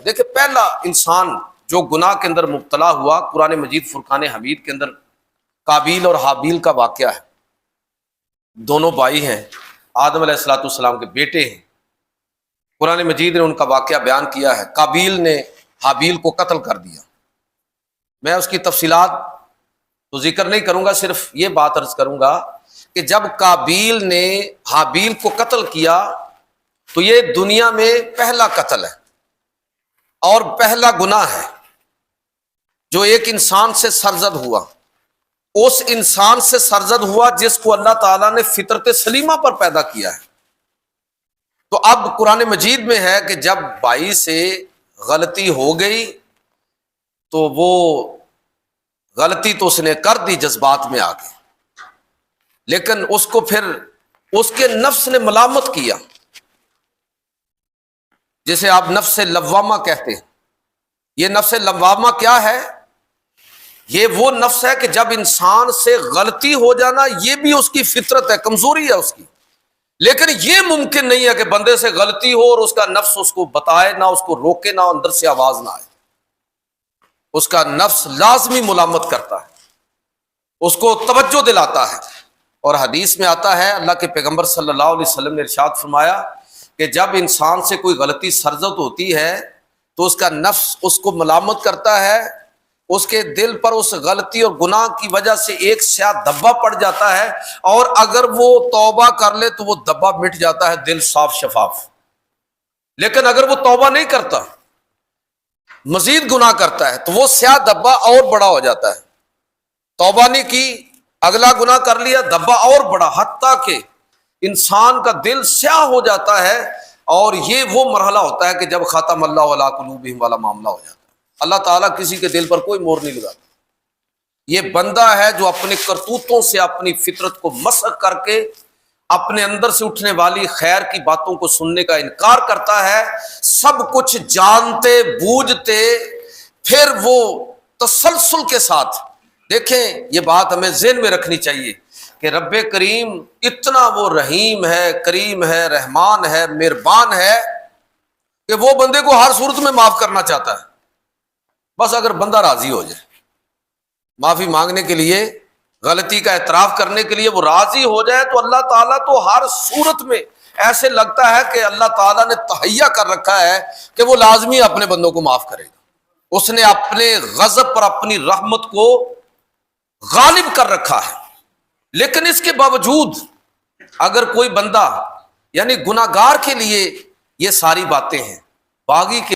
دیکھیں پہلا انسان جو گناہ کے اندر مبتلا ہوا، قرآن مجید فرقان حمید کے اندر قابیل اور حابیل کا واقعہ ہے۔ دونوں بھائی ہیں، آدم علیہ السلام کے بیٹے ہیں۔ قرآن مجید نے ان کا واقعہ بیان کیا ہے۔ قابیل نے حابیل کو قتل کر دیا۔ میں اس کی تفصیلات تو ذکر نہیں کروں گا، صرف یہ بات عرض کروں گا کہ جب قابیل نے حابیل کو قتل کیا تو یہ دنیا میں پہلا قتل ہے اور پہلا گناہ ہے جو ایک انسان سے سرزد ہوا، اس انسان سے سرزد ہوا جس کو اللہ تعالیٰ نے فطرت سلیمہ پر پیدا کیا ہے۔ تو اب قرآن مجید میں ہے کہ جب بھائی سے غلطی ہو گئی تو وہ غلطی تو اس نے کر دی جذبات میں آ کے، لیکن اس کو پھر اس کے نفس نے ملامت کیا، جسے آپ نفس لوامہ کہتے ہیں۔ یہ نفس لوامہ کیا ہے؟ یہ وہ نفس ہے کہ جب انسان سے غلطی ہو جانا یہ بھی اس کی فطرت ہے، کمزوری ہے اس کی، لیکن یہ ممکن نہیں ہے کہ بندے سے غلطی ہو اور اس کا نفس اس کو بتائے نہ، اس کو روکے نہ، اندر سے آواز نہ آئے۔ اس کا نفس لازمی ملامت کرتا ہے، اس کو توجہ دلاتا ہے۔ اور حدیث میں آتا ہے، اللہ کے پیغمبر صلی اللہ علیہ وسلم نے ارشاد فرمایا کہ جب انسان سے کوئی غلطی سرزد ہوتی ہے تو اس کا نفس اس کو ملامت کرتا ہے، اس کے دل پر اس غلطی اور گناہ کی وجہ سے ایک سیاہ دھبا پڑ جاتا ہے، اور اگر وہ توبہ کر لے تو وہ دھبا مٹ جاتا ہے، دل صاف شفاف۔ لیکن اگر وہ توبہ نہیں کرتا، مزید گناہ کرتا ہے، تو وہ سیاہ دھبا اور بڑا ہو جاتا ہے۔ توبہ نہیں کی، اگلا گناہ کر لیا، دھبا اور بڑا، حتیٰ کہ انسان کا دل سیاہ ہو جاتا ہے۔ اور یہ وہ مرحلہ ہوتا ہے کہ جب ختم اللہ علی قلوبہم والا معاملہ ہو جاتا ہے۔ اللہ تعالیٰ کسی کے دل پر کوئی مہر نہیں لگاتا۔ یہ بندہ ہے جو اپنے کرتوتوں سے اپنی فطرت کو مسخ کر کے اپنے اندر سے اٹھنے والی خیر کی باتوں کو سننے کا انکار کرتا ہے، سب کچھ جانتے بوجھتے، پھر وہ تسلسل کے ساتھ۔ دیکھیں یہ بات ہمیں ذہن میں رکھنی چاہیے کہ رب کریم اتنا وہ رحیم ہے، کریم ہے، رحمان ہے، مہربان ہے کہ وہ بندے کو ہر صورت میں معاف کرنا چاہتا ہے، بس اگر بندہ راضی ہو جائے، معافی مانگنے کے لیے، غلطی کا اعتراف کرنے کے لیے وہ راضی ہو جائے، تو اللہ تعالیٰ تو ہر صورت میں ایسے لگتا ہے کہ اللہ تعالیٰ نے تہیا کر رکھا ہے کہ وہ لازمی اپنے بندوں کو معاف کرے گا۔ اس نے اپنے غضب پر اپنی رحمت کو غالب کر رکھا ہے۔ لیکن اس کے باوجود اگر کوئی بندہ، یعنی گناہگار کے لیے یہ ساری باتیں ہیں، باغی کے